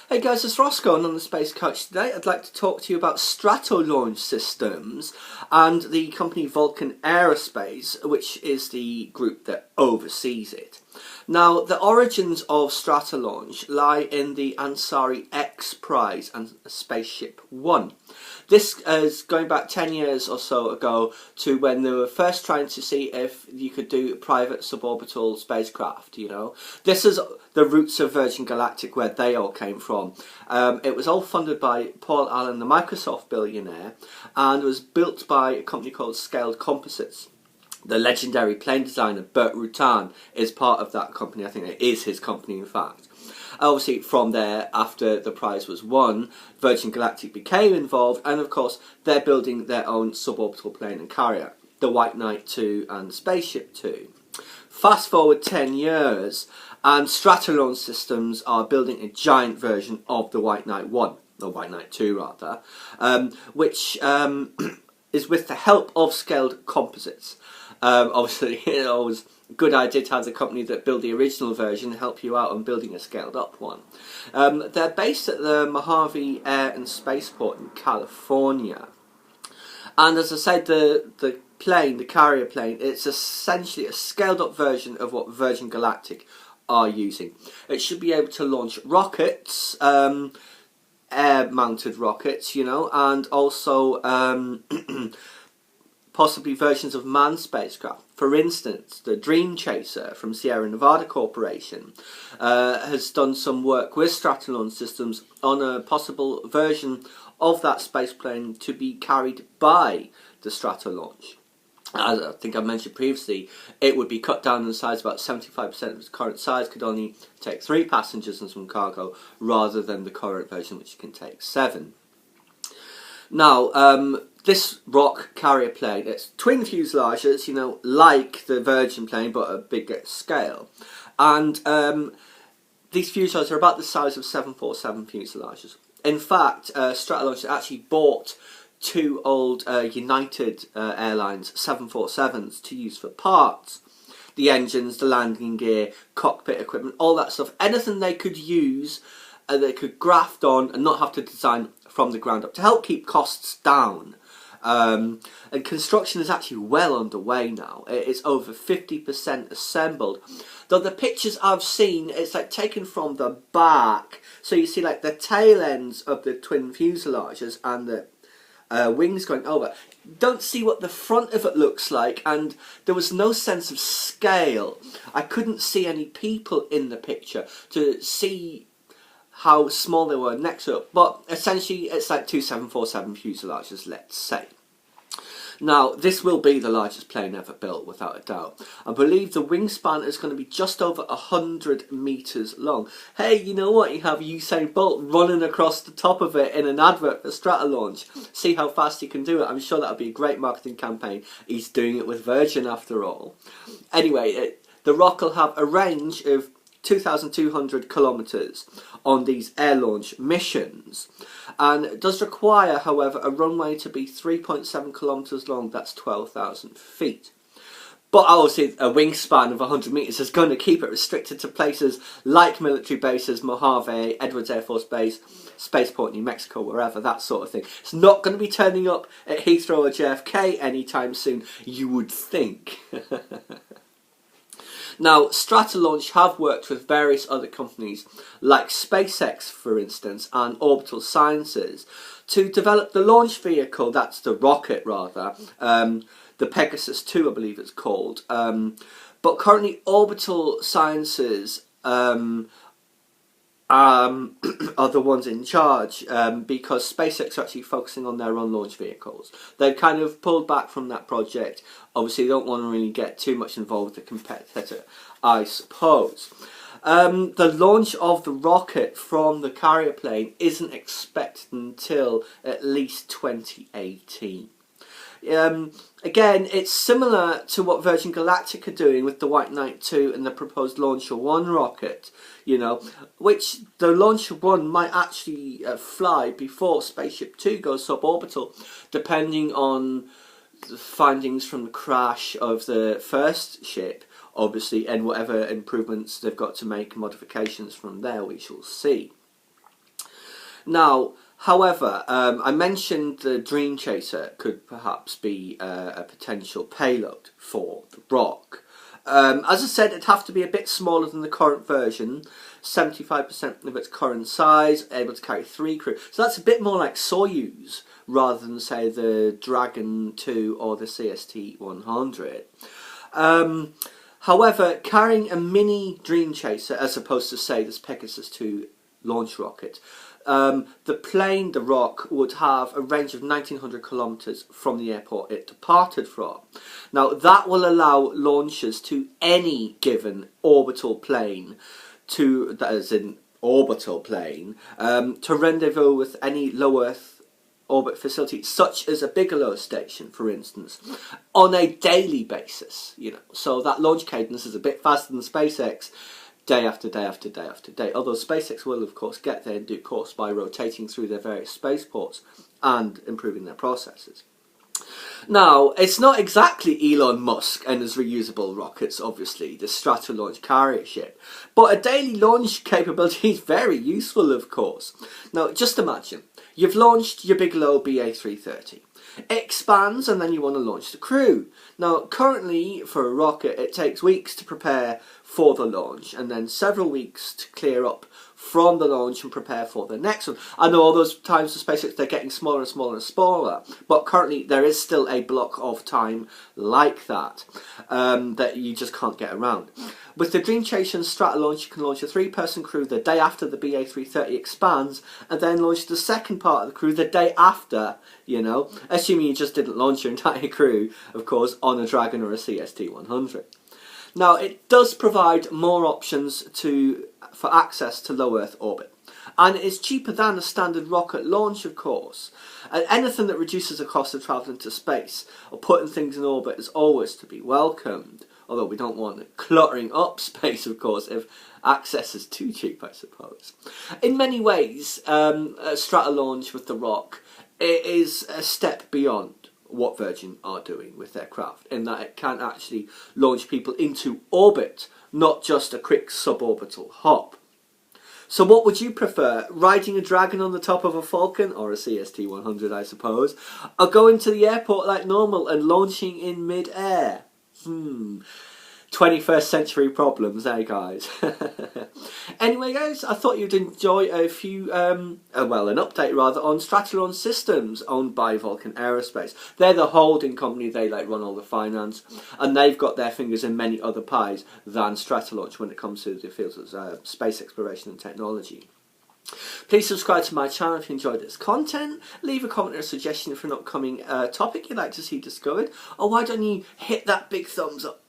Hey guys, it's Roscoe, and on the Space Couch today I'd like to talk to you about Stratolaunch systems and the company Vulcan Aerospace, which is the group that oversees it. Now, the origins of Stratolaunch lie in the Ansari X Prize and Spaceship One. This is going back 10 years or so ago to when they were first trying to see if you could do private suborbital spacecraft, you know. This is the roots of Virgin Galactic, where they all came from. It was all funded by Paul Allen, the Microsoft billionaire, and was built by a company called Scaled Composites. The legendary plane designer Burt Rutan is part of that company. I think it is his company, in fact. Obviously, from there, after the prize was won, Virgin Galactic became involved, and of course, they're building their own suborbital plane and carrier, the White Knight 2 and Spaceship 2. Fast forward 10 years, and Stratolaunch Systems are building a giant version of the White Knight 1, or White Knight 2 rather, which is with the help of Scaled Composites. Obviously, it was a good idea to have the company that built the original version help you out on building a scaled up one. They're based at the Mojave Air and Spaceport in California. And as I said, the plane, the carrier plane, it's essentially a scaled up version of what Virgin Galactic are using. It should be able to launch rockets, air-mounted rockets, you know, and also possibly versions of manned spacecraft. For instance, the Dream Chaser from Sierra Nevada Corporation has done some work with Stratolaunch Systems on a possible version of that spaceplane to be carried by the Stratolaunch. As I think I mentioned previously, it would be cut down in size, about 75% of its current size, could only take 3 passengers and some cargo, rather than the current version, which can take 7. Now, this rock carrier plane, it's twin fuselages, you know, like the Virgin plane, but a bigger scale. And these fuselages are about the size of 747 fuselages. In fact, Stratolaunch actually bought 2 old United Airlines 747s to use for parts. The engines, the landing gear, cockpit equipment, all that stuff. Anything they could use, they could graft on and not have to design from the ground up to help keep costs down. And construction is actually well underway now. It's over 50% assembled. Though the pictures I've seen, it's like taken from the back. So you see like the tail ends of the twin fuselages and the wings going over. Don't see what the front of it looks like, and there was no sense of scale. I couldn't see any people in the picture to see how small they were next to it, but essentially it's like 2 747 fuselages, let's say. Now, this will be the largest plane ever built, without a doubt. I believe the wingspan is going to be just over 100 metres long. Hey, you know what? You have Usain Bolt running across the top of it in an advert for Stratolaunch. See how fast he can do it. I'm sure that would be a great marketing campaign. He's doing it with Virgin, after all. Anyway, the rock will have a range of 2,200 kilometres on these air launch missions, and it does require, however, a runway to be 3.7 kilometres long. That's 12,000 feet. But obviously a wingspan of 100 metres is going to keep it restricted to places like military bases, Mojave, Edwards Air Force Base, Spaceport, New Mexico, wherever, that sort of thing. It's not going to be turning up at Heathrow or JFK anytime soon, you would think. Now, Stratolaunch have worked with various other companies, like SpaceX, for instance, and Orbital Sciences, to develop the launch vehicle, that's the rocket rather, the Pegasus 2 I believe it's called. But currently Orbital Sciences are the ones in charge, because SpaceX are actually focusing on their own launch vehicles. They've kind of pulled back from that project. Obviously they don't want to really get too much involved with the competitor, I suppose. The launch of the rocket from the carrier plane isn't expected until at least 2018. Again, it's similar to what Virgin Galactic are doing with the White Knight 2 and the proposed Launcher 1 rocket, you know, which the Launcher 1 might actually fly before Spaceship 2 goes suborbital, depending on the findings from the crash of the first ship, obviously, and whatever improvements they've got to make, modifications from there, we shall see. Now, however, I mentioned the Dream Chaser could perhaps be a potential payload for the rock. As I said, it'd have to be a bit smaller than the current version, 75% of its current size, able to carry 3 crew. So that's a bit more like Soyuz, rather than, say, the Dragon 2 or the CST-100. However, carrying a mini Dream Chaser, as opposed to, say, this Pegasus 2 launch rocket, the plane, the rock, would have a range of 1,900 kilometres from the airport it departed from. Now, that will allow launches to any given orbital plane, that is an orbital plane, to rendezvous with any low Earth orbit facility, such as a Bigelow station, for instance, on a daily basis. So that launch cadence is a bit faster than SpaceX, day after day after day after day. Although SpaceX will, of course, get there in due course by rotating through their various spaceports and improving their processes. Now, it's not exactly Elon Musk and his reusable rockets, obviously, the Stratolaunch carrier ship, but a daily launch capability is very useful, of course. Now, just imagine, you've launched your Bigelow BA-330. It expands and then you want to launch the crew. Now, currently, for a rocket, it takes weeks to prepare for the launch and then several weeks to clear up from the launch and prepare for the next one. I know all those times for SpaceX, they're getting smaller and smaller and smaller, but currently there is still a block of time like that that you just can't get around. With the Dream Chaser and Stratolaunch, you can launch a 3-person crew the day after the BA-330 expands, and then launch the second part of the crew the day after, assuming you just didn't launch your entire crew, of course, on a Dragon or a CST-100. Now, it does provide more options for access to low Earth orbit, and it is cheaper than a standard rocket launch, of course. And anything that reduces the cost of travelling to space or putting things in orbit is always to be welcomed. Although we don't want it cluttering up space, of course, if access is too cheap, I suppose. In many ways, Stratolaunch with the rock, it is a step beyond what Virgin are doing with their craft, in that it can actually launch people into orbit, not just a quick suborbital hop. So what would you prefer, riding a Dragon on the top of a Falcon, or a CST-100 I suppose, or going to the airport like normal and launching in mid-air? 21st century problems, eh guys? Anyway guys, I thought you'd enjoy a few, an update rather, on Stratolaunch Systems, owned by Vulcan Aerospace. They're the holding company, they run all the finance, and they've got their fingers in many other pies than Stratolaunch when it comes to the fields of space exploration and technology. Please subscribe to my channel if you enjoyed this content. Leave a comment or a suggestion for an upcoming topic you'd like to see discovered. Or why don't you hit that big thumbs up